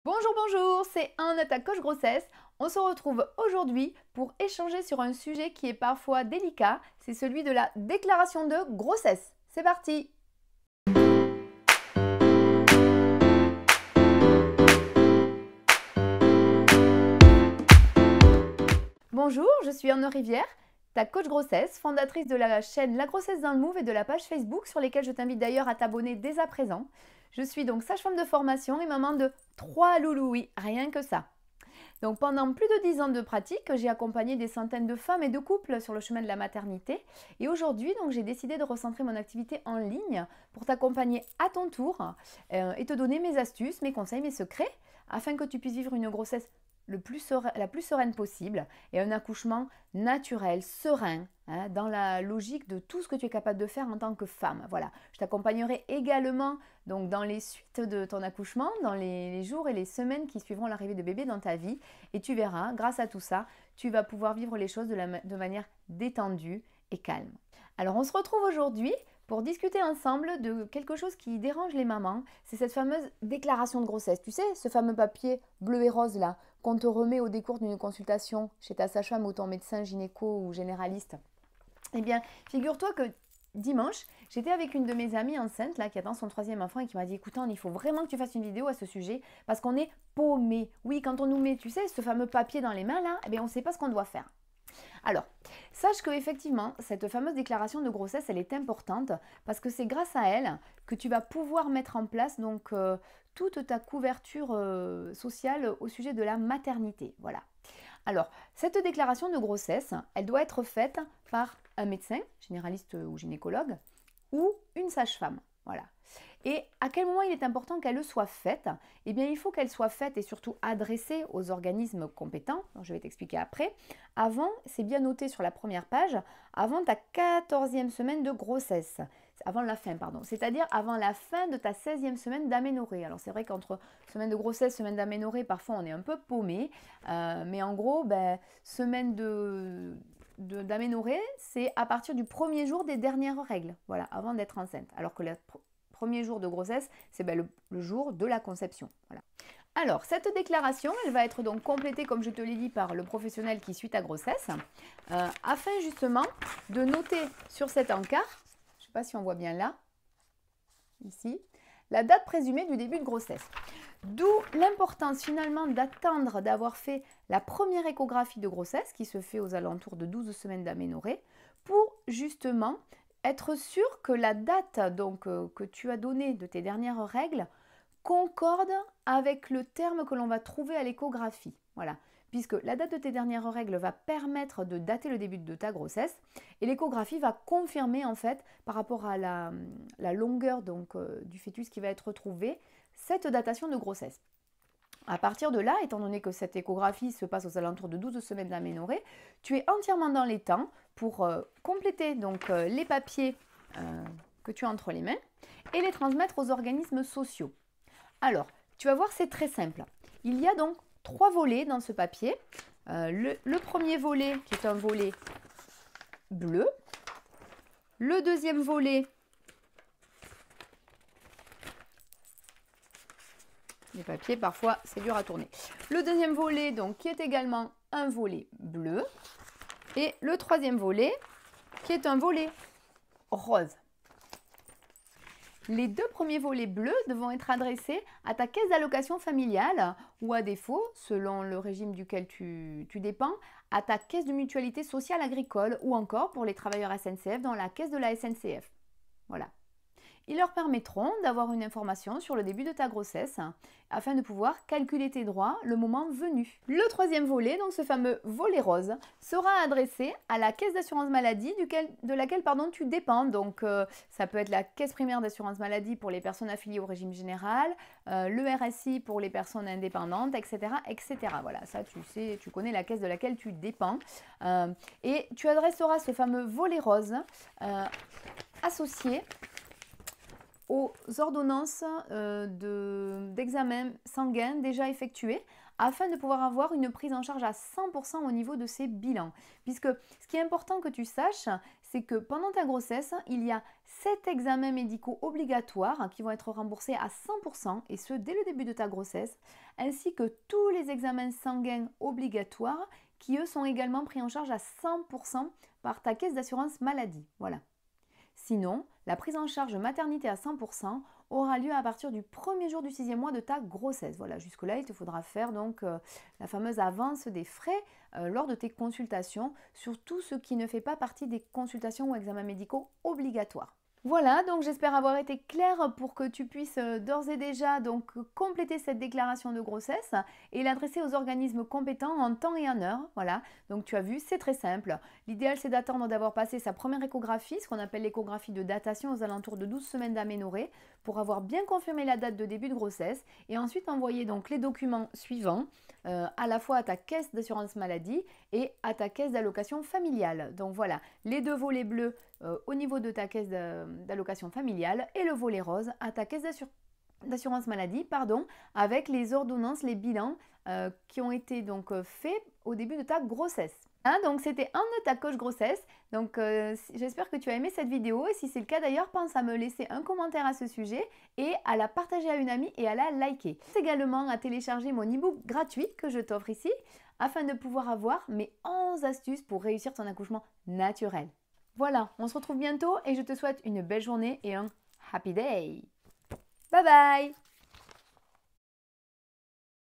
Bonjour, bonjour, c'est Anne, ta coach grossesse. On se retrouve aujourd'hui pour échanger sur un sujet qui est parfois délicat, c'est celui de la déclaration de grossesse. C'est parti! Bonjour, je suis Anne Rivière, ta coach grossesse, fondatrice de la chaîne La Grossesse dans le Move et de la page Facebook sur lesquelles je t'invite d'ailleurs à t'abonner dès à présent. Je suis donc sage-femme de formation et maman de 3 loulous, oui, rien que ça. Donc pendant plus de 10 ans de pratique, j'ai accompagné des centaines de femmes et de couples sur le chemin de la maternité. Et aujourd'hui, donc, j'ai décidé de recentrer mon activité en ligne pour t'accompagner à ton tour et te donner mes astuces, mes conseils, mes secrets afin que tu puisses vivre une grossesse la plus sereine possible et un accouchement naturel, serein, hein, dans la logique de tout ce que tu es capable de faire en tant que femme. Voilà, je t'accompagnerai également donc dans les suites de ton accouchement, dans les jours et les semaines qui suivront l'arrivée de bébé dans ta vie. Et tu verras, grâce à tout ça, tu vas pouvoir vivre les choses de manière détendue et calme. Alors on se retrouve aujourd'hui pour discuter ensemble de quelque chose qui dérange les mamans. C'est cette fameuse déclaration de grossesse. Tu sais, ce fameux papier bleu et rose là, qu'on te remet au décours d'une consultation chez ta sage-femme ou ton médecin gynéco ou généraliste. Eh bien, figure-toi que dimanche, j'étais avec une de mes amies enceintes là, qui attend son 3e enfant et qui m'a dit écoute, il faut vraiment que tu fasses une vidéo à ce sujet parce qu'on est paumé. Oui, quand on nous met, tu sais, ce fameux papier dans les mains là, eh bien, on ne sait pas ce qu'on doit faire. Alors, sache que effectivement, cette fameuse déclaration de grossesse, elle est importante parce que c'est grâce à elle que tu vas pouvoir mettre en place donc toute ta couverture sociale au sujet de la maternité. Voilà. Alors, cette déclaration de grossesse, elle doit être faite par un médecin, généraliste ou gynécologue, ou une sage-femme. Voilà. Et à quel moment il est important qu'elle soit faite? Eh bien, il faut qu'elle soit faite et surtout adressée aux organismes compétents, dont je vais t'expliquer après. Avant, c'est bien noté sur la première page, avant ta 14e semaine de grossesse. Avant la fin, pardon. C'est-à-dire avant la fin de ta 16e semaine d'aménorrhée. Alors, c'est vrai qu'entre semaine de grossesse, semaine d'aménorrhée, parfois on est un peu paumé. Mais en gros, semaine d'aménorrhée, c'est à partir du premier jour des dernières règles, voilà, avant d'être enceinte. Alors que le premier jour de grossesse, c'est le jour de la conception. Voilà. Alors, cette déclaration, elle va être donc complétée, comme je te l'ai dit, par le professionnel qui suit ta grossesse, afin justement de noter sur cet encart, je ne sais pas si on voit bien là, ici, la date présumée du début de grossesse. D'où l'importance finalement d'attendre d'avoir fait la première échographie de grossesse qui se fait aux alentours de 12 semaines d'aménorrhée pour justement être sûr que la date donc, que tu as donnée de tes dernières règles concorde avec le terme que l'on va trouver à l'échographie. Voilà. Puisque la date de tes dernières règles va permettre de dater le début de ta grossesse et l'échographie va confirmer en fait par rapport à la longueur donc, du fœtus qui va être retrouvé cette datation de grossesse. À partir de là, étant donné que cette échographie se passe aux alentours de 12 semaines d'aménorrhée, tu es entièrement dans les temps pour compléter donc, les papiers que tu as entre les mains et les transmettre aux organismes sociaux. Alors, tu vas voir, c'est très simple. Il y a donc 3 volets dans ce papier. Le premier volet qui est un volet bleu. Le deuxième volet, les papiers parfois c'est dur à tourner. Le deuxième volet donc qui est également un volet bleu. Et le troisième volet qui est un volet rose. Les 2 premiers volets bleus devront être adressés à ta caisse d'allocation familiale ou à défaut, selon le régime duquel tu dépends, à ta caisse de mutualité sociale agricole ou encore pour les travailleurs SNCF dans la caisse de la SNCF. Voilà. Ils leur permettront d'avoir une information sur le début de ta grossesse afin de pouvoir calculer tes droits le moment venu. Le troisième volet, donc ce fameux volet rose, sera adressé à la caisse d'assurance maladie de laquelle tu dépends. Donc ça peut être la caisse primaire d'assurance maladie pour les personnes affiliées au régime général, le RSI pour les personnes indépendantes, etc., etc. Voilà, ça tu sais, tu connais la caisse de laquelle tu dépends. Et tu adresseras ce fameux volet rose associé aux ordonnances d'examen sanguin déjà effectuées afin de pouvoir avoir une prise en charge à 100% au niveau de ces bilans. Puisque ce qui est important que tu saches, c'est que pendant ta grossesse, il y a 7 examens médicaux obligatoires qui vont être remboursés à 100%, et ce dès le début de ta grossesse, ainsi que tous les examens sanguins obligatoires qui eux sont également pris en charge à 100% par ta caisse d'assurance maladie. Voilà. Sinon, la prise en charge maternité à 100% aura lieu à partir du premier jour du 6e mois de ta grossesse. Voilà, jusque-là, il te faudra faire donc la fameuse avance des frais lors de tes consultations, sur tout ce qui ne fait pas partie des consultations ou examens médicaux obligatoires. Voilà, donc j'espère avoir été claire pour que tu puisses d'ores et déjà donc compléter cette déclaration de grossesse et l'adresser aux organismes compétents en temps et en heure. Voilà, donc tu as vu, c'est très simple. L'idéal, c'est d'attendre d'avoir passé sa première échographie, ce qu'on appelle l'échographie de datation, aux alentours de 12 semaines d'aménorrhée, pour avoir bien confirmé la date de début de grossesse, et ensuite envoyer donc les documents suivants à la fois à ta caisse d'assurance maladie et à ta caisse d'allocation familiale. Donc voilà, les 2 volets bleus au niveau de ta caisse d'allocation familiale et le volet rose à ta caisse d'assurance maladie, avec les ordonnances, les bilans qui ont été donc faits au début de ta grossesse. Hein, donc c'était un de ta coach grossesse. Donc j'espère que tu as aimé cette vidéo, et si c'est le cas d'ailleurs, pense à me laisser un commentaire à ce sujet et à la partager à une amie et à la liker. Pense également à télécharger mon e-book gratuit que je t'offre ici, afin de pouvoir avoir mes 11 astuces pour réussir ton accouchement naturel. Voilà, on se retrouve bientôt et je te souhaite une belle journée et un happy day. Bye bye!